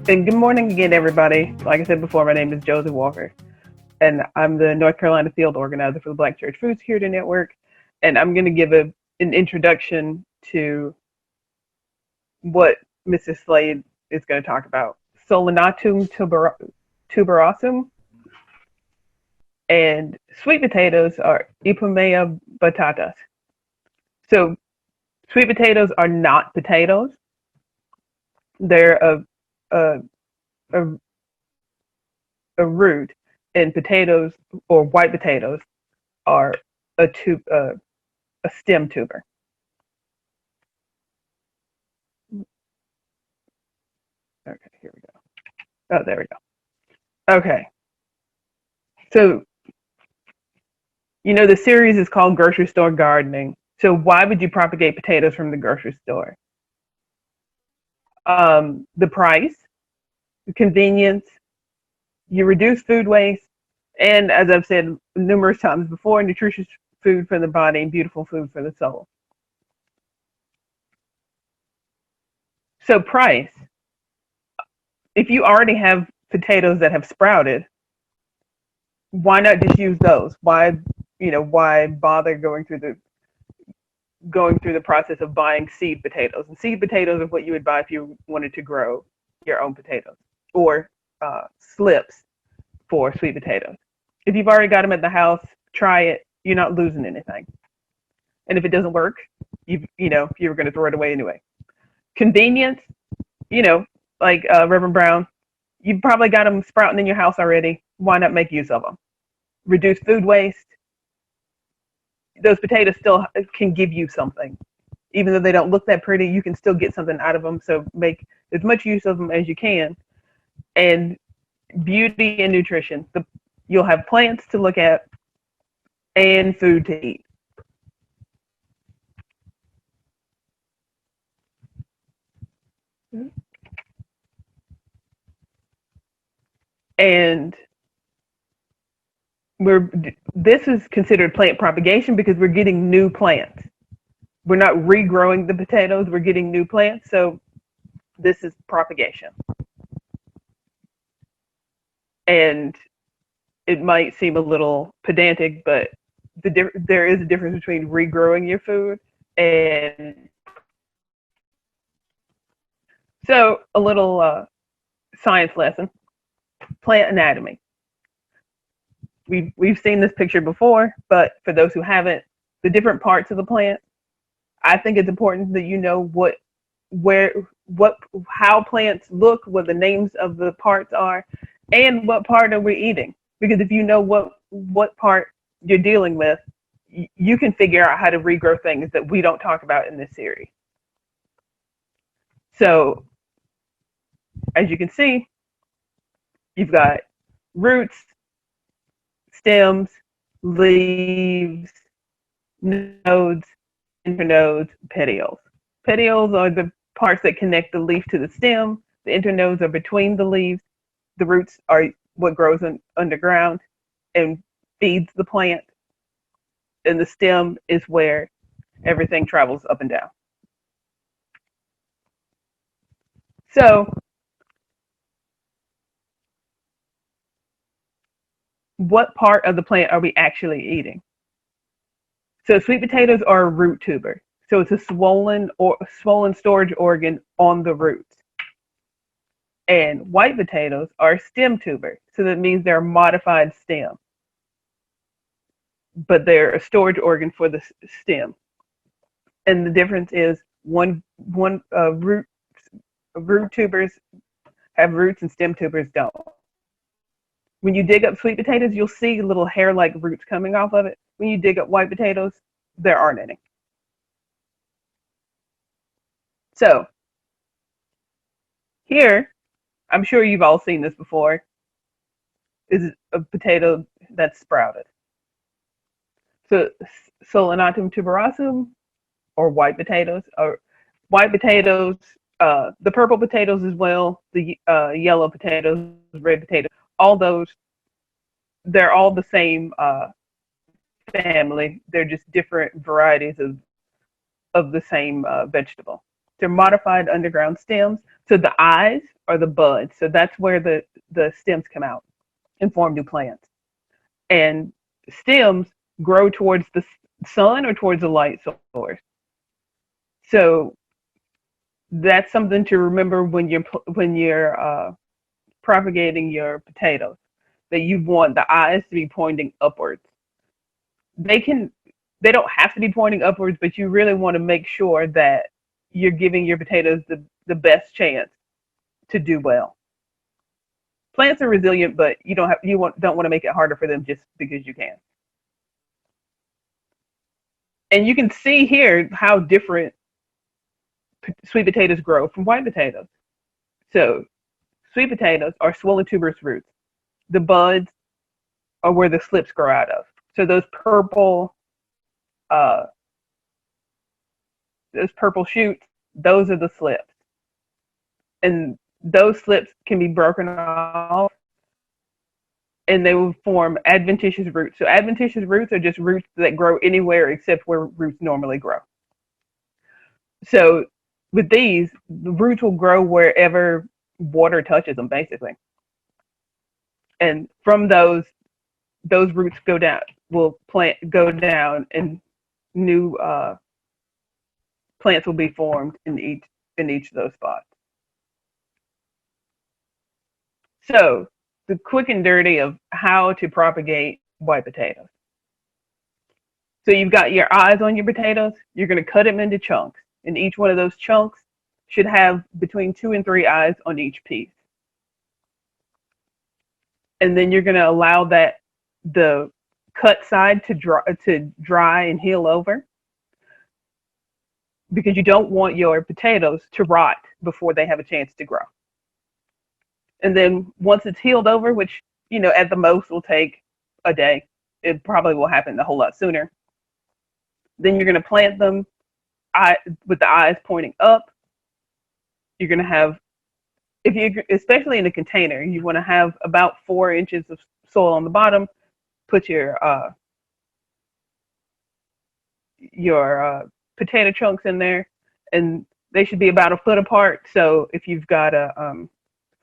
And good morning again, everybody. Like I said before, my name is Josie Walker, and I'm the North Carolina field organizer for the Black Church Food Security Network. And I'm going to give an introduction to what Mrs. Slade is going to talk about. Solanatum tuberosum, and sweet potatoes are Ipomea batatas. So sweet potatoes are not potatoes. They're a, a, a root, and potatoes or white potatoes are a stem tuber. Okay, here we go. Oh, there we go. Okay. So, the series is called Grocery Store Gardening. So why would you propagate potatoes from the grocery store? The price, the convenience, you reduce food waste, and as I've said numerous times before, nutritious food for the body and beautiful food for the soul. So price, if you already have potatoes that have sprouted, why not just use those? Why bother going through the process of buying seed potatoes? And seed potatoes are what you would buy if you wanted to grow your own potatoes, or slips for sweet potatoes. If you've already got them at the house, try it. You're not losing anything. And if it doesn't work, you're going to throw it away anyway. Convenience, like Reverend Brown, you've probably got them sprouting in your house already. Why not make use of them? Reduce food waste. Those potatoes still can give you something. Even though they don't look that pretty, you can still get something out of them. So make as much use of them as you can. And beauty and nutrition. You'll have plants to look at and food to eat. And this is considered plant propagation because we're getting new plants. We're not regrowing the potatoes, we're getting new plants. So this is propagation. And it might seem a little pedantic, but there is a difference between regrowing your food and so a little science lesson. Plant anatomy. We've seen this picture before, but for those who haven't, the different parts of the plant, I think it's important that you know how plants look, what the names of the parts are, and what part are we eating. Because if you know what part you're dealing with, you can figure out how to regrow things that we don't talk about in this series. So, as you can see, you've got roots, stems, leaves, nodes, internodes, petioles. Petioles are the parts that connect the leaf to the stem. The internodes are between the leaves. The roots are what grows underground and feeds the plant. And the stem is where everything travels up and down. So, what part of the plant are we actually eating? So sweet potatoes are a root tuber. So it's a swollen storage organ on the roots. And white potatoes are stem tuber. So that means they're a modified stem. But they're a storage organ for the stem. And the difference is root tubers have roots and stem tubers don't. When you dig up sweet potatoes, you'll see little hair-like roots coming off of it. When you dig up white potatoes, there aren't any. So here, I'm sure you've all seen this before, is a potato that's sprouted. So Solanatum tuberosum or white potatoes, or white potatoes, the purple potatoes as well, the yellow potatoes, red potatoes, all those, they're all the same family. They're just different varieties of the same vegetable. They're modified underground stems. So the eyes are the buds. So that's where the stems come out and form new plants. And stems grow towards the sun or towards the light source. So that's something to remember when you're propagating your potatoes. That you want the eyes to be pointing upwards. They can they don't have to be pointing upwards, but you really want to make sure that you're giving your potatoes the best chance to do well. Plants are resilient, but don't want to make it harder for them just because you can. And you can see here how different sweet potatoes grow from white potatoes. So sweet potatoes are swollen tuberous roots. The buds are where the slips grow out of. So uh, those purple shoots, those are the slips, and those slips can be broken off, and they will form adventitious roots. So adventitious roots are just roots that grow anywhere except where roots normally grow. So with these, the roots will grow wherever water touches them, basically. And from those roots go down, and new plants will be formed in each of those spots. So the quick and dirty of how to propagate white potatoes. So you've got your eyes on your potatoes. You're going to cut them into chunks, and each one of those chunks should have between 2 and 3 eyes on each piece. And then you're going to allow the cut side to dry and heal over, because you don't want your potatoes to rot before they have a chance to grow. And then once it's healed over, which at the most will take a day, it probably will happen a whole lot sooner. Then you're going to plant them with the eyes pointing up. You're going to have, especially in a container, you want to have about 4 inches of soil on the bottom. Put your potato chunks in there, and they should be about a foot apart. So if you've got a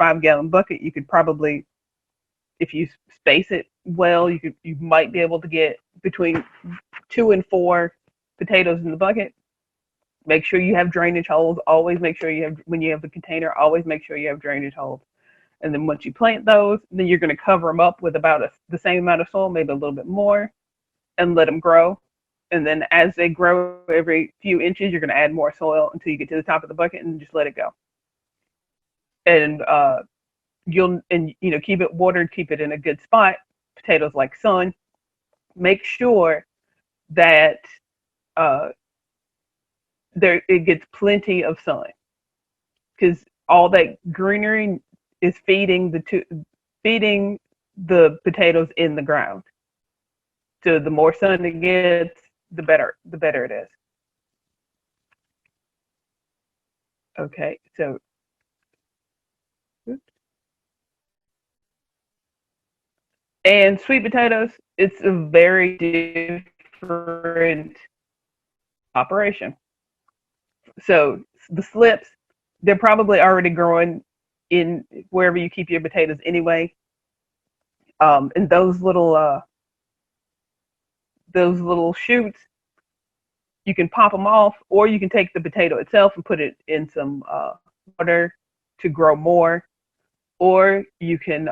5-gallon bucket, you could probably, if you space it well, you might be able to get between 2 and 4 potatoes in the bucket. Make sure you have drainage holes. Always make sure when you have the container, always make sure you have drainage holes. And then once you plant those, then you're going to cover them up with about the same amount of soil, maybe a little bit more, and let them grow. And then as they grow every few inches, you're going to add more soil until you get to the top of the bucket, and just let it go. And keep it watered, keep it in a good spot. Potatoes like sun. Make sure that it gets plenty of sun, because all that greenery is feeding the potatoes in the ground. So the more sun it gets, the better it is. Okay, so oops. And sweet potatoes, it's a very different operation. So the slips, they're probably already growing in wherever you keep your potatoes anyway. And those little shoots, you can pop them off, or you can take the potato itself and put it in some water to grow more, or you can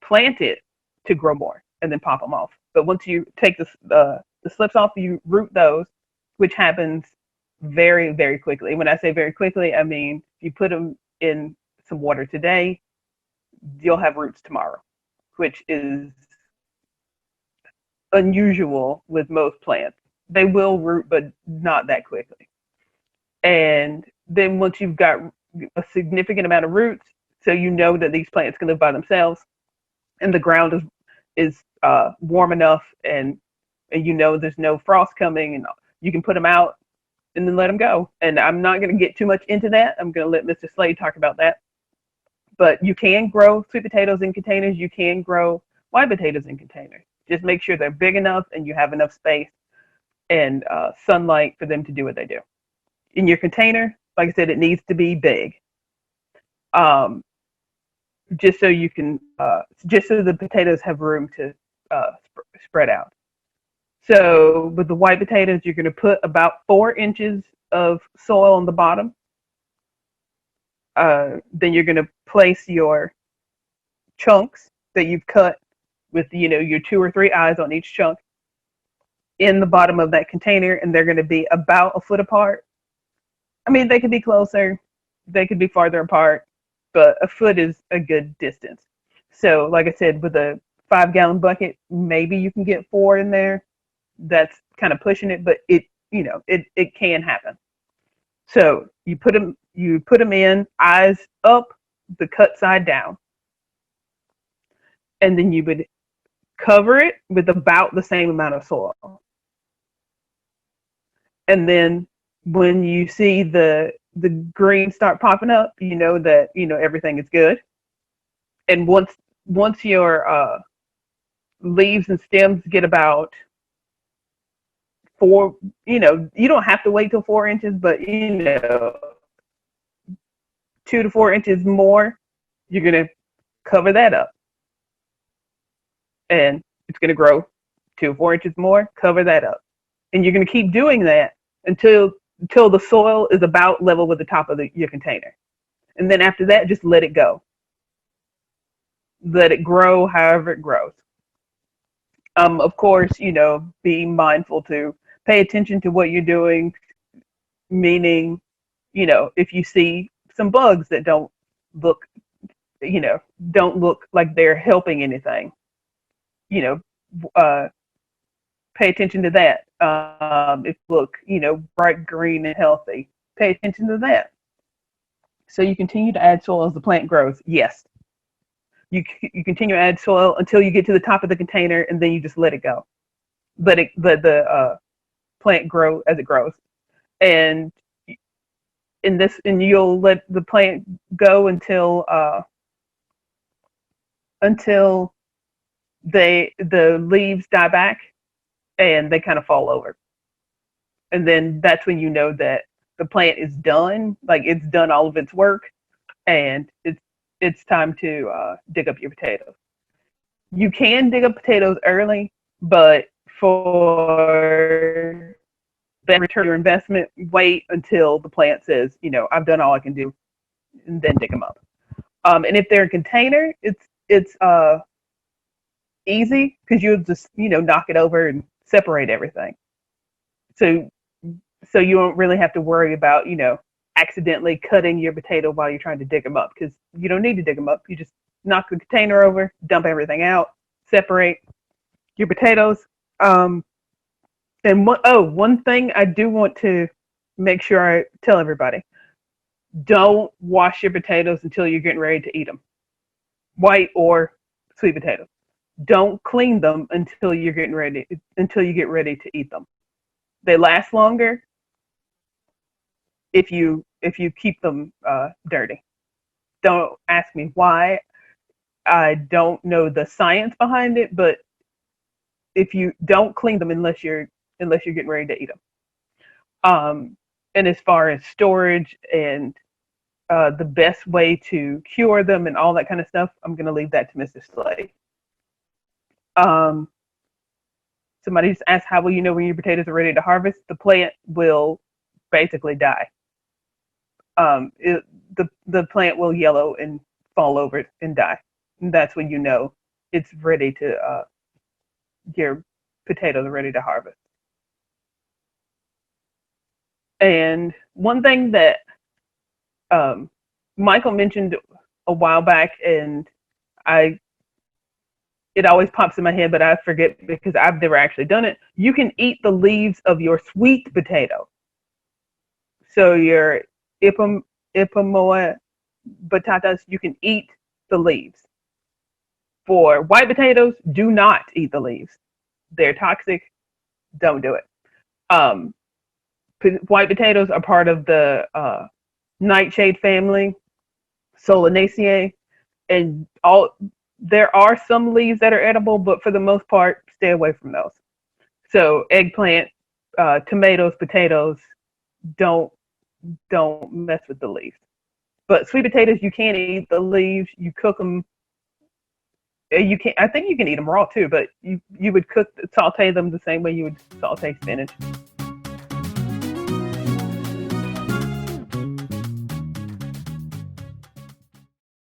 plant it to grow more and then pop them off. But once you take the slips off, you root those, which happens very, very quickly. When I say very quickly, I mean if you put them in some water today, you'll have roots tomorrow, which is unusual with most plants. They will root, but not that quickly. And then once you've got a significant amount of roots, so you know that these plants can live by themselves, and the ground is warm enough, and there's no frost coming, and you can put them out and then let them go. And I'm not going to get too much into that. I'm going to let Mr. Slade talk about that. But you can grow sweet potatoes in containers. You can grow white potatoes in containers. Just make sure they're big enough and you have enough space and sunlight for them to do what they do. In your container, like I said, it needs to be big. Um, just so you can, just so the potatoes have room to spread out. So with the white potatoes, you're going to put about 4 inches of soil on the bottom. Then you're going to place your chunks that you've cut with, your 2 or 3 eyes on each chunk in the bottom of that container, and they're going to be about a foot apart. I mean, they could be closer, they could be farther apart, but a foot is a good distance. So, like I said, with a 5-gallon bucket, maybe you can get 4 in there. That's kind of pushing it, but it can happen. So you put them in, eyes up, the cut side down, and then you would cover it with about the same amount of soil. And then when you see the green start popping up, you know that everything is good. And once your leaves and stems get about 4, you don't have to wait till 4 inches, but 2 to 4 inches more, you're gonna cover that up, and it's gonna grow 2 or 4 inches more. Cover that up, and you're gonna keep doing that until the soil is about level with the top of your container. And then after that, just let it go. Let it grow however it grows. Of course, be mindful to pay attention to what you're doing, meaning, if you see some bugs that don't look like they're helping anything, uh, pay attention to that. If you look, bright green and healthy, pay attention to that. So you continue to add soil as the plant grows. Yes. You continue to add soil until you get to the top of the container, and then you just let it go. Let the plant grow as it grows. And you'll let the plant go until the leaves die back and they kind of fall over. And then that's when you know that the plant is done, like it's done all of its work, and it's time to dig up your potatoes. You can dig up potatoes early, but for then return your investment, wait until the plant says, I've done all I can do, and then dig them up. And if they're in a container, it's easy because you'll just knock it over and separate everything. So you don't really have to worry about accidentally cutting your potato while you're trying to dig them up, because you don't need to dig them up. You just knock the container over, dump everything out, separate your potatoes. And one thing I do want to make sure I tell everybody: don't wash your potatoes until you're getting ready to eat them, white or sweet potatoes. Don't clean them until you get ready to eat them. They last longer if you keep them dirty. Don't ask me why. I don't know the science behind it, but if you don't clean them unless you're getting ready to eat them. And as far as storage and the best way to cure them and all that kind of stuff, I'm going to leave that to Mr. Slade. Somebody just asked, how will you know when your potatoes are ready to harvest? The plant will basically die. The plant will yellow and fall over and die. And that's when you know it's ready to, your potatoes are ready to harvest. And one thing that Michael mentioned a while back, and it always pops in my head, but I forget because I've never actually done it. You can eat the leaves of your sweet potato. So your ipamoa batatas, you can eat the leaves. For white potatoes, do not eat the leaves. They're toxic. Don't do it. White potatoes are part of the nightshade family, Solanaceae, and all. There are some leaves that are edible, but for the most part, stay away from those. So eggplant, tomatoes, potatoes, don't don't mess with the leaves. But sweet potatoes, you can eat the leaves. You cook them. You can. I think you can eat them raw too, but you would saute them the same way you would saute spinach.